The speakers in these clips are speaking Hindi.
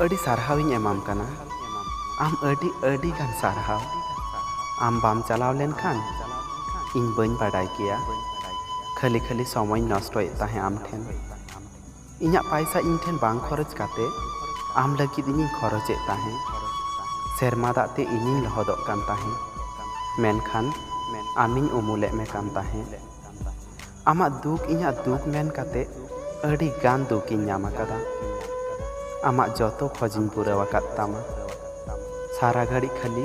अड़ी सारहाविंग एमाम कना। आम अड़ी गान सारहाव। आम बाम चलाव लेन खान इन बन बाडाय किया। खाली खाली समय नष्टोए ताहे आम ठेन। इन्या पैसा इन ठेन बांग खरच काते आम लगिद इनिं खरचे ताहे। सेरमा दाते इनिं लहदोग कान ताहे। मेनखान आमिन उमुले में कान ताहे। आमा दुख इन्या दुख मेन काते अड़ी गान दुख इन ᱧᱟᱢ ᱟᱠᱟᱫᱟ। आमा जतो खोजिन पूरा वकात तामा। सारा घड़ी खाली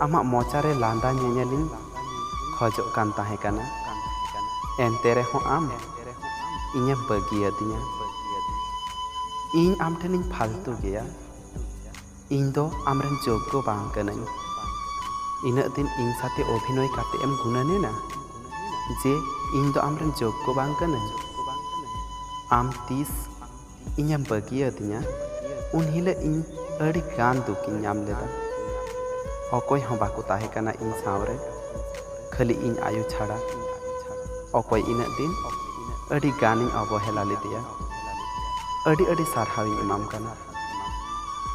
आमा मोचारे लांदा ñेñेलिन खोजोग कान ताहे काना। एनते रेहों आम इᱧेम बगियादिया। इन आम ठेनिñ फालतू गया। इन दो आमरेन जोग्य बांग कनाñ। इनक दिन इन साथे अभिनय काते एम गुनानेना जे इन दो आमरेन जोग्य बांग कनाñ। आम तीस इᱧेम बगियादिया उन हिले इन अड़ी गान दुखिन ᱧᱟᱢ लेदा। अकोय हों बाको ताहे काना इन सावरे खाली इन आयु छाड़ा। अकोय इनक दिन अड़ी गानिñ अवहेला लेदिया। अड़ी अड़ी सारहाविंग एमाम काना।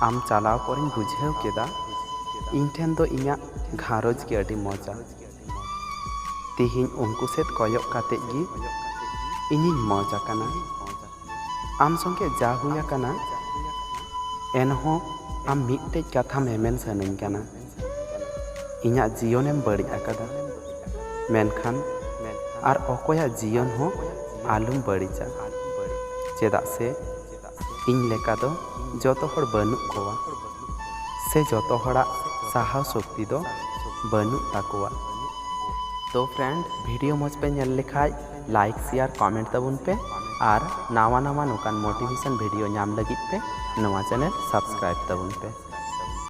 आम चलाव पोरिñ बुझाव केदा इन ठेन दो इᱧा घारोज के अड़ी मजा। तिहिñ उनको सेद कयक काते गी इनिñ मजा काना। आम संगे जा हुया काना एनहों आम मिट्टेज कथा मेमेन सानैñ काना। इᱧा जीवनेम बड़ी आकादा मेनखान आर अकोया जीवन हों आलुम बड़ीजा। चेदाग से इन लेका दो जतो हर बनुक कोवा से जतो हड़ा साहाव शक्ति दो बनुक ताकोवा। तो फ्रेंड वीडियो मज पे नेल लेखाय लाइक शेयर कमेंट तबुन पे और नावा नावा नोकान मोटिवेशन वीडियो नाम लगित पे नवा चैनल सब्सक्राइब तबुन पे।